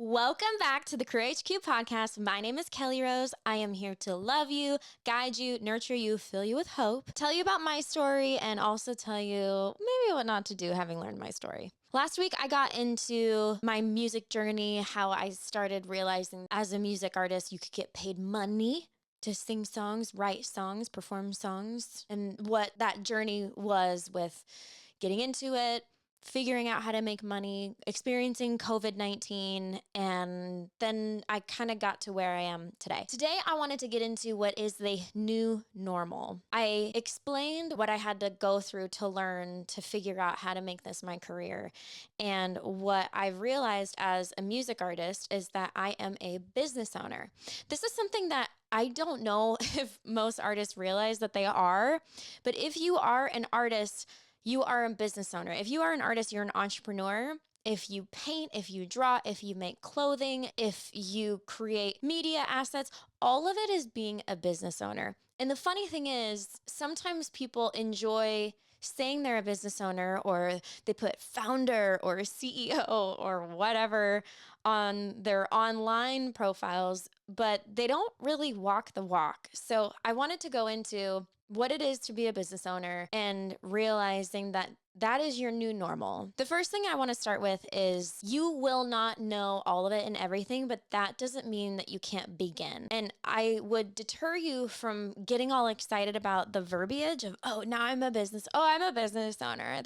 Welcome back to the KRU podcast. My name is Kellie Rose. I am here to love you, guide you, nurture you, fill you with hope, tell you about my story, and also tell you maybe what not to do having learned my story. Last week, I got into my music journey, how I started realizing as a music artist, you could get paid money to sing songs, write songs, perform songs, and what that journey was with getting into it, figuring out how to make money, experiencing COVID-19, and then I kind of got to where I am today. Today, I wanted to get into what is the new normal. I explained what I had to go through to learn to figure out how to make this my career. And what I've realized as a music artist is that I am a business owner. This is something that I don't know if most artists realize that they are, but if you are an artist, you are a business owner. If you are an artist, you're an entrepreneur. If you paint, if you draw, if you make clothing, if you create media assets, all of it is being a business owner. And the funny thing is, sometimes people enjoy saying they're a business owner, or they put founder or CEO or whatever on their online profiles, but they don't really walk the walk. So I wanted to go into what it is to be a business owner and realizing that that is your new normal. The first thing I want to start with is you will not know all of it and everything, but that doesn't mean that you can't begin. And I would deter you from getting all excited about the verbiage of, oh, now I'm a business owner.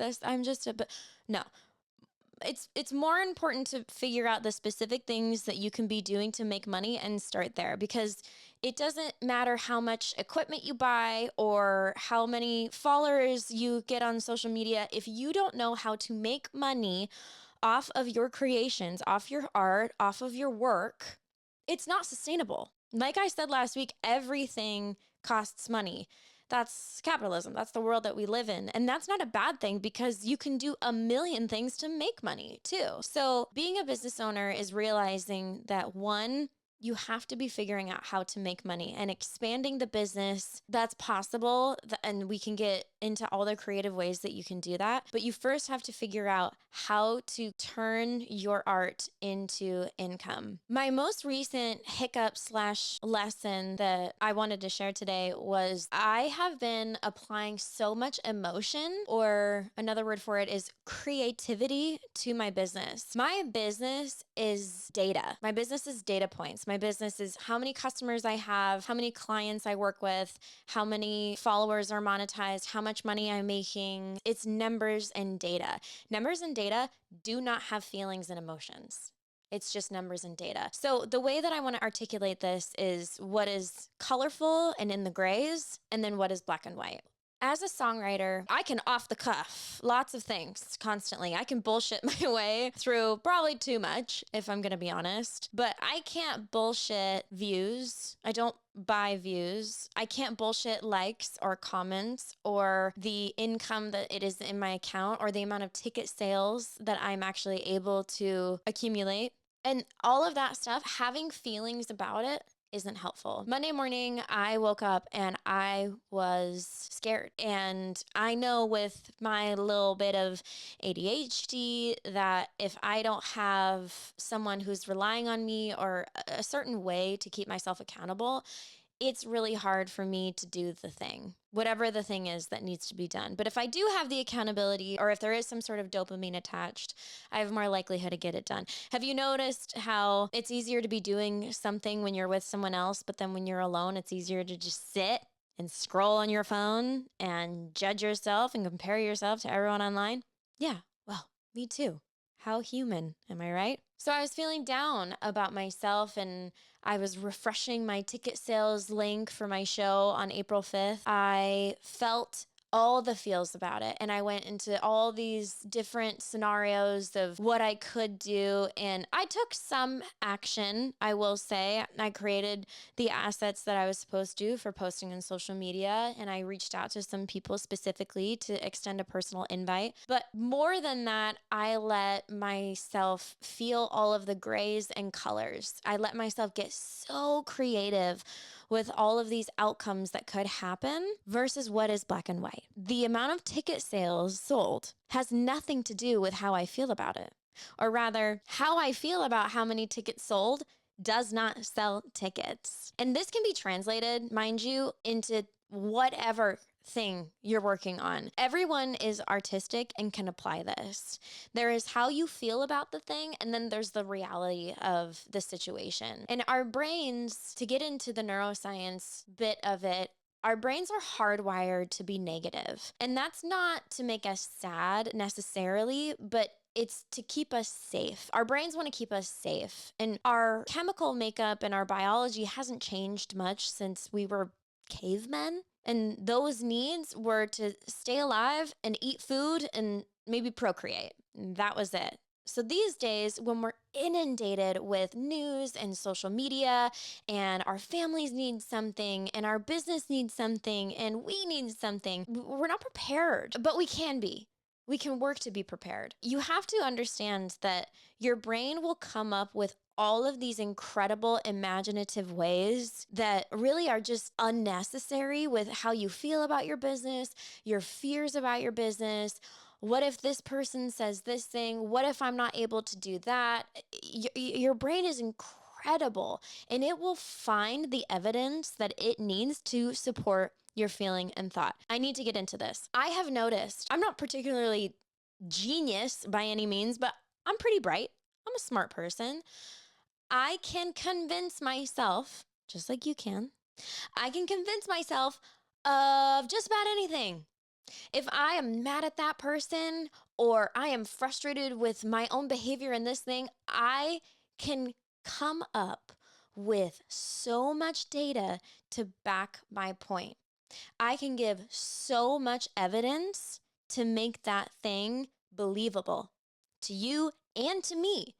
No. It's more important to figure out the specific things that you can be doing to make money and start there, because it doesn't matter how much equipment you buy or how many followers you get on social media. If you don't know how to make money off of your creations, off your art, off of your work, it's not sustainable. Like I said last week, everything costs money. That's capitalism. That's the world that we live in. And that's not a bad thing, because you can do a million things to make money too. So being a business owner is realizing that, one, you have to be figuring out how to make money and expanding the business. That's possible. And we can get into all the creative ways that you can do that. But you first have to figure out how to turn your art into income. My most recent hiccup/lesson that I wanted to share today was I have been applying so much emotion, or another word for it is creativity, to my business. My business is data. My business is data points. My business is how many customers I have, how many clients I work with, how many followers are monetized, how much money I'm making. It's numbers and data. Numbers and data do not have feelings and emotions. It's just numbers and data. So the way that I want to articulate this is what is colorful and in the grays, and then what is black and white. As a songwriter, I can off the cuff lots of things constantly. I can bullshit my way through probably too much, if I'm going to be honest, but I can't bullshit views. I don't buy views. I can't bullshit likes or comments or the income that it is in my account or the amount of ticket sales that I'm actually able to accumulate. And all of that stuff, having feelings about it isn't helpful. Monday morning, I woke up and I was scared. And I know with my little bit of ADHD that if I don't have someone who's relying on me or a certain way to keep myself accountable, it's really hard for me to do the thing, whatever the thing is that needs to be done. But if I do have the accountability, or if there is some sort of dopamine attached, I have more likelihood to get it done. Have you noticed how it's easier to be doing something when you're with someone else, but then when you're alone, it's easier to just sit and scroll on your phone and judge yourself and compare yourself to everyone online? Yeah, well, me too. How human, am I right? So I was feeling down about myself, and I was refreshing my ticket sales link for my show on April 5th. I felt all the feels about it. And I went into all these different scenarios of what I could do. And I took some action, I will say. I created the assets that I was supposed to for posting on social media. And I reached out to some people specifically to extend a personal invite. But more than that, I let myself feel all of the grays and colors. I let myself get so creative with all of these outcomes that could happen versus what is black and white. The amount of ticket sales sold has nothing to do with how I feel about it. Or rather, how I feel about how many tickets sold does not sell tickets. And this can be translated, mind you, into whatever thing you're working on. Everyone is artistic and can apply this. There is how you feel about the thing, and then there's the reality of the situation. And our brains, to get into the neuroscience bit of it, our brains are hardwired to be negative. And that's not to make us sad necessarily, but it's to keep us safe. Our brains want to keep us safe. And our chemical makeup and our biology hasn't changed much since we were cavemen. And those needs were to stay alive and eat food and maybe procreate. And that was it. So these days, when we're inundated with news and social media, and our families need something, and our business needs something, and we need something, we're not prepared, but we can be. We can work to be prepared. You have to understand that your brain will come up with all of these incredible imaginative ways that really are just unnecessary with how you feel about your business, your fears about your business. What if this person says this thing? What if I'm not able to do that? Your brain is incredible, and it will find the evidence that it needs to support your feeling and thought. I need to get into this. I have noticed, I'm not particularly genius by any means, but I'm pretty bright. I'm a smart person. I can convince myself, just like you can, I can convince myself of just about anything. If I am mad at that person or I am frustrated with my own behavior in this thing, I can come up with so much data to back my point. I can give so much evidence to make that thing believable to you and to me.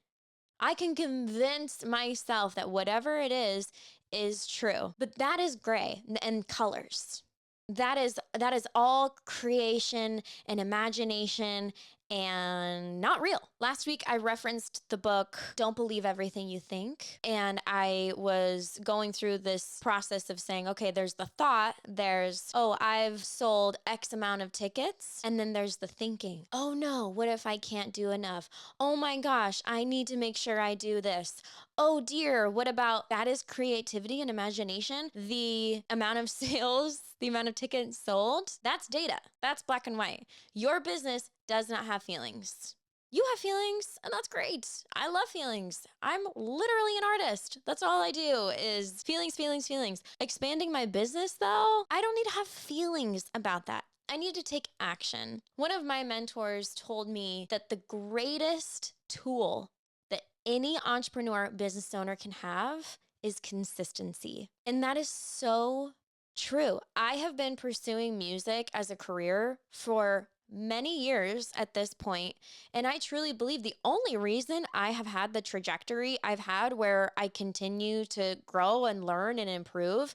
I can convince myself that whatever it is true. But that is gray and colors. That is all creation and imagination and not real. Last week, I referenced the book, Don't Believe Everything You Think. And I was going through this process of saying, okay, there's the thought, there's, oh, I've sold X amount of tickets. And then there's the thinking, oh no, what if I can't do enough? Oh my gosh, I need to make sure I do this. Oh dear, what about that is creativity and imagination? The amount of sales, the amount of tickets sold, that's data. That's black and white. Your business does not have feelings. You have feelings, and that's great. I love feelings. I'm literally an artist. That's all I do is feelings, feelings, feelings. Expanding my business, though, I don't need to have feelings about that. I need to take action. One of my mentors told me that the greatest tool that any entrepreneur, business owner can have is consistency. And that is so true. I have been pursuing music as a career for many years at this point, and I truly believe the only reason I have had the trajectory I've had where I continue to grow and learn and improve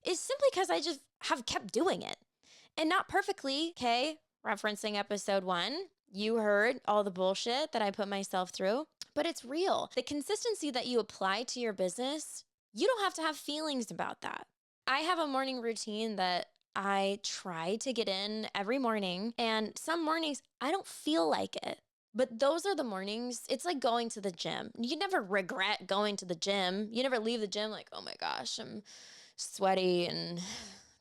is simply because I just have kept doing it. And not perfectly, okay? Referencing episode 1, you heard all the bullshit that I put myself through, but it's real. The consistency that you apply to your business, you don't have to have feelings about that. I have a morning routine that I try to get in every morning, and some mornings I don't feel like it. But those are the mornings, it's like going to the gym. You never regret going to the gym. You never leave the gym like, oh my gosh, I'm sweaty and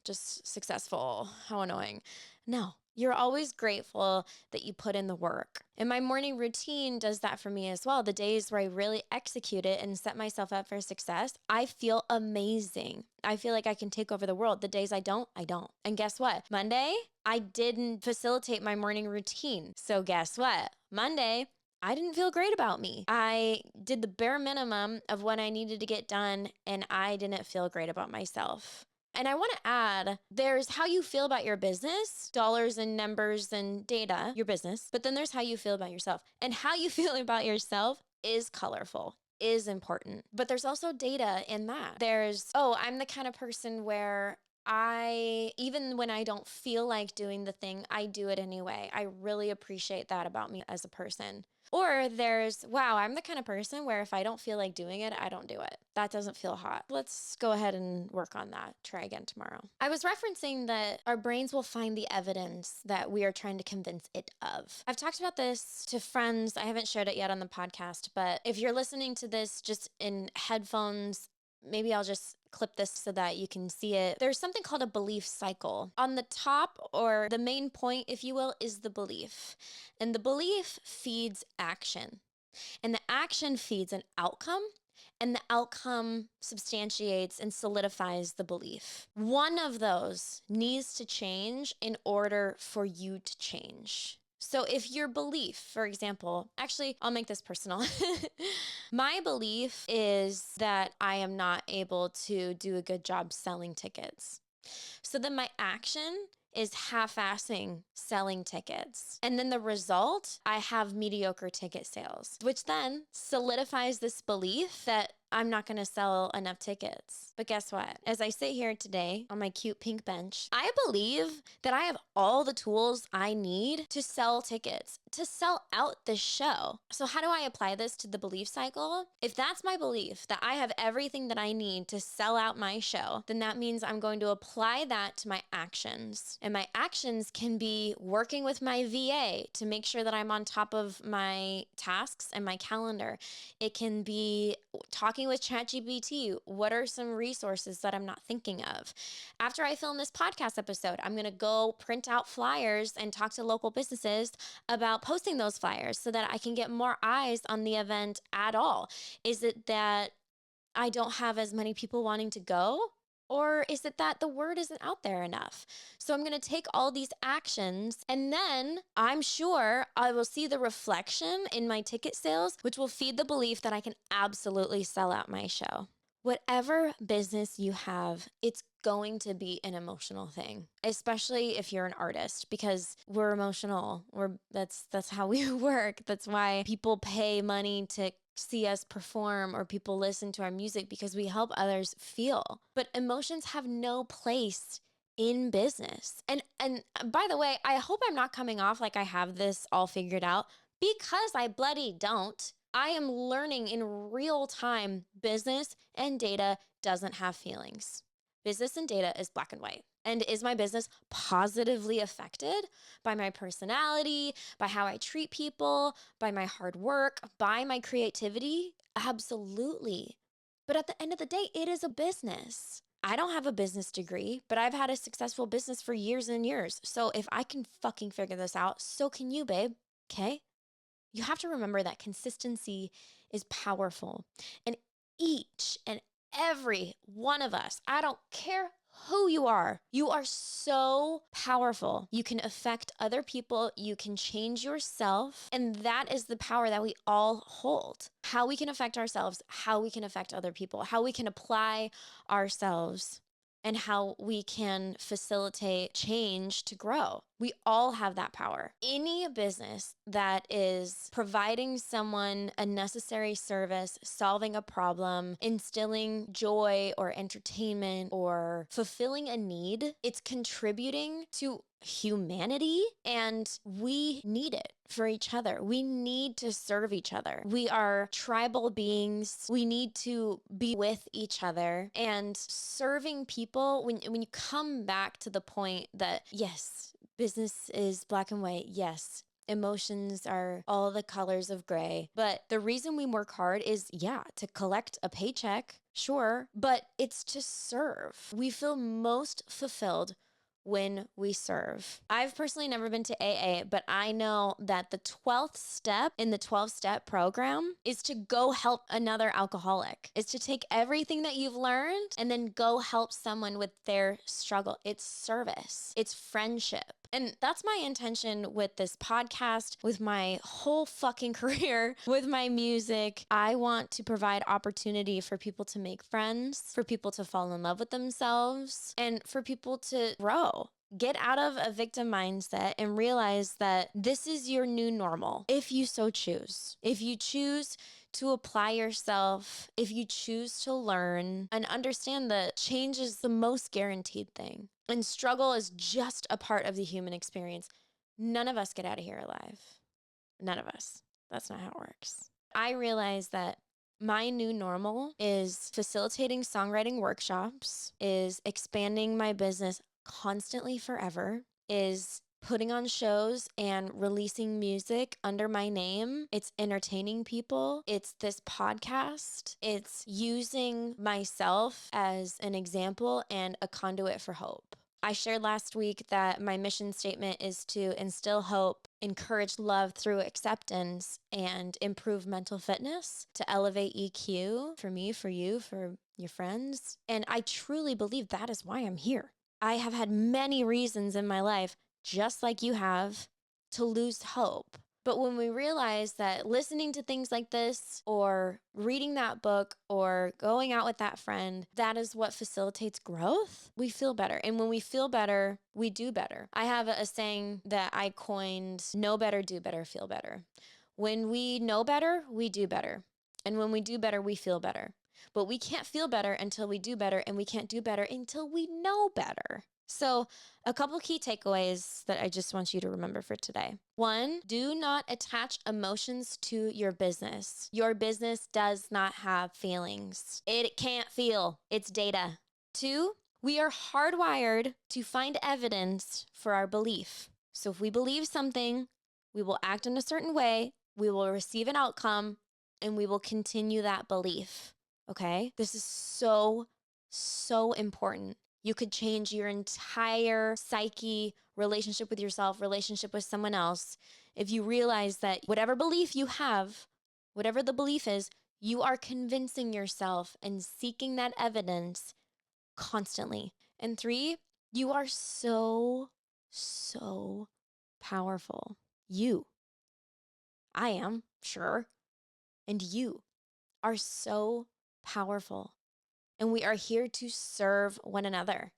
just successful. How annoying. No, you're always grateful that you put in the work. And my morning routine does that for me as well. The days where I really execute it and set myself up for success, I feel amazing. I feel like I can take over the world. The days I don't, I don't. And guess what? Monday, I didn't facilitate my morning routine. So guess what? Monday, I didn't feel great about me. I did the bare minimum of what I needed to get done, and I didn't feel great about myself. And I want to add, there's how you feel about your business, dollars and numbers and data, your business, but then there's how you feel about yourself. And how you feel about yourself is colorful, is important. But there's also data in that. There's, oh, I'm the kind of person where even when I don't feel like doing the thing, I do it anyway. I really appreciate that about me as a person. Or there's, wow, I'm the kind of person where if I don't feel like doing it, I don't do it. That doesn't feel hot. Let's go ahead and work on that. Try again tomorrow. I was referencing that our brains will find the evidence that we are trying to convince it of. I've talked about this to friends. I haven't shared it yet on the podcast, but if you're listening to this just in headphones, maybe I'll just clip this so that you can see it. There's something called a belief cycle. On the top, or the main point, if you will, is the belief. And the belief feeds action. And the action feeds an outcome. And the outcome substantiates and solidifies the belief. One of those needs to change in order for you to change. So if your belief, for example, actually, I'll make this personal. My belief is that I am not able to do a good job selling tickets. So then my action is half-assing selling tickets. And then the result, I have mediocre ticket sales, which then solidifies this belief that I'm not going to sell enough tickets. But guess what? As I sit here today on my cute pink bench, I believe that I have all the tools I need to sell tickets, to sell out this show. So how do I apply this to the belief cycle? If that's my belief, that I have everything that I need to sell out my show, then that means I'm going to apply that to my actions. And my actions can be working with my VA to make sure that I'm on top of my tasks and my calendar. It can be talking with ChatGPT. What are some resources that I'm not thinking of? After I film this podcast episode, I'm going to go print out flyers and talk to local businesses about posting those flyers so that I can get more eyes on the event at all. Is it that I don't have as many people wanting to go? Or is it that the word isn't out there enough? So I'm going to take all these actions, and then I'm sure I will see the reflection in my ticket sales, which will feed the belief that I can absolutely sell out my show. Whatever business you have, it's going to be an emotional thing, especially if you're an artist, because we're emotional. That's how we work. That's why people pay money to see us perform, or people listen to our music, because we help others feel. But emotions have no place in business. And by the way, I hope I'm not coming off like I have this all figured out, because I bloody don't. I am learning in real time. Business and data doesn't have feelings. Business and data is black and white. And is my business positively affected by my personality, by how I treat people, by my hard work, by my creativity? Absolutely. But at the end of the day, it is a business. I don't have a business degree, but I've had a successful business for years and years. So if I can fucking figure this out, so can you, babe. Okay? You have to remember that consistency is powerful. And each and every one of us, I don't care who you are so powerful. You can affect other people. You can change yourself. And that is the power that we all hold. How we can affect ourselves, how we can affect other people, how we can apply ourselves, and how we can facilitate change to grow. We all have that power. Any business that is providing someone a necessary service, solving a problem, instilling joy or entertainment, or fulfilling a need, it's contributing to humanity, and we need it for each other. We need to serve each other. We are tribal beings. We need to be with each other, and serving people. When you come back to the point that, yes, business is black and white. Yes, emotions are all the colors of gray. But the reason we work hard is, yeah, to collect a paycheck, sure, but it's to serve. We feel most fulfilled when we serve. I've personally never been to AA, but I know that the 12th step in the 12-step program is to go help another alcoholic, is to take everything that you've learned and then go help someone with their struggle. It's service, it's friendship. And that's my intention with this podcast, with my whole fucking career, with my music. I want to provide opportunity for people to make friends, for people to fall in love with themselves, and for people to grow. Get out of a victim mindset and realize that this is your new normal, if you so choose. If you choose to apply yourself, if you choose to learn and understand that change is the most guaranteed thing, and struggle is just a part of the human experience. None of us get out of here alive. None of us. That's not how it works. I realized that my new normal is facilitating songwriting workshops, is expanding my business constantly forever, is putting on shows and releasing music under my name. It's entertaining people. It's this podcast. It's using myself as an example and a conduit for hope. I shared last week that my mission statement is to instill hope, encourage love through acceptance, and improve mental fitness to elevate EQ for me, for you, for your friends. And I truly believe that is why I'm here. I have had many reasons in my life, just like you have, to lose hope. But when we realize that listening to things like this or reading that book or going out with that friend, that is what facilitates growth, we feel better. And when we feel better, we do better. I have a saying that I coined, know better, do better, feel better. When we know better, we do better. And when we do better, we feel better. But we can't feel better until we do better, and we can't do better until we know better. So a couple key takeaways that I just want you to remember for today. 1, do not attach emotions to your business. Your business does not have feelings. It can't feel. It's data. 2, we are hardwired to find evidence for our belief. So if we believe something, we will act in a certain way, we will receive an outcome, and we will continue that belief. Okay? This is so important. You could change your entire psyche, relationship with yourself, relationship with someone else, if you realize that whatever belief you have, whatever the belief is, you are convincing yourself and seeking that evidence constantly. And 3, you are so powerful. I am, sure. And you are so powerful. And we are here to serve one another.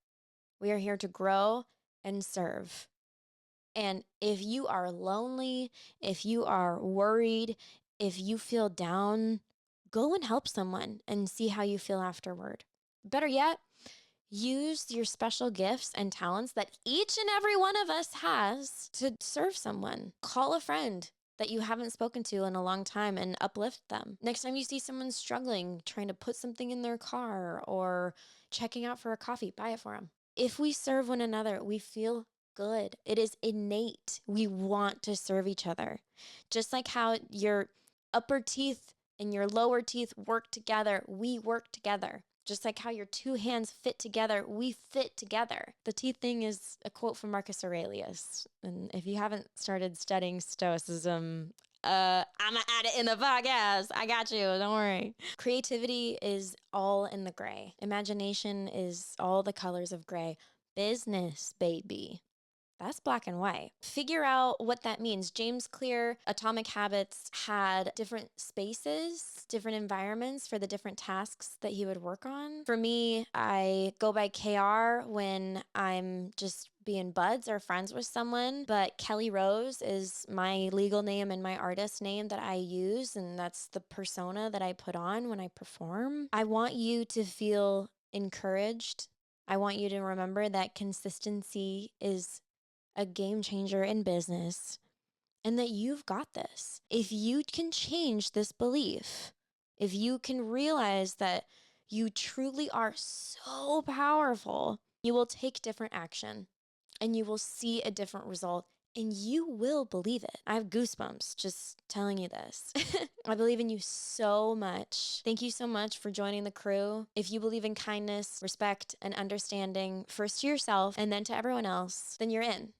We are here to grow and serve. And if you are lonely, if you are worried, if you feel down, go and help someone and see how you feel afterward. Better yet, use your special gifts and talents that each and every one of us has to serve someone. Call a friend that you haven't spoken to in a long time and uplift them. Next time you see someone struggling, trying to put something in their car or checking out for a coffee, buy it for them. If we serve one another, we feel good. It is innate. We want to serve each other. Just like how your upper teeth and your lower teeth work together, we work together. Just like how your 2 hands fit together, we fit together. The teeth thing is a quote from Marcus Aurelius. And if you haven't started studying Stoicism, I'm going to add it in the podcast. I got you. Don't worry. Creativity is all in the gray. Imagination is all the colors of gray. Business, baby. That's black and white. Figure out what that means. James Clear, Atomic Habits, had different spaces, different environments for the different tasks that he would work on. For me, I go by KR when I'm just being buds or friends with someone, but Kellie Rose is my legal name and my artist name that I use, and that's the persona that I put on when I perform. I want you to feel encouraged. I want you to remember that consistency is a game changer in business, and that you've got this. If you can change this belief, if you can realize that you truly are so powerful, you will take different action and you will see a different result and you will believe it. I have goosebumps just telling you this. I believe in you so much. Thank you so much for joining the crew. If you believe in kindness, respect, and understanding, first to yourself and then to everyone else, then you're in.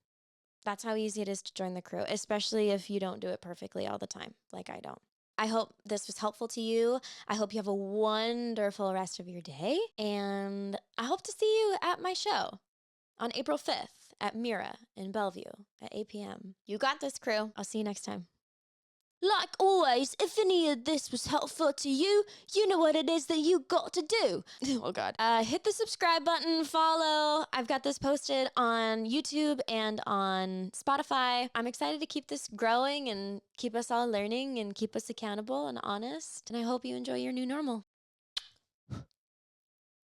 That's how easy it is to join the crew, especially if you don't do it perfectly all the time, like I don't. I hope this was helpful to you. I hope you have a wonderful rest of your day. And I hope to see you at my show on April 5th at Mira in Bellevue at 8 p.m. You got this, crew. I'll see you next time. Like always, if any of this was helpful to you, you know what it is that you got to do. Oh, God. Hit the subscribe button, follow. I've got this posted on YouTube and on Spotify. I'm excited to keep this growing and keep us all learning and keep us accountable and honest. And I hope you enjoy your new normal.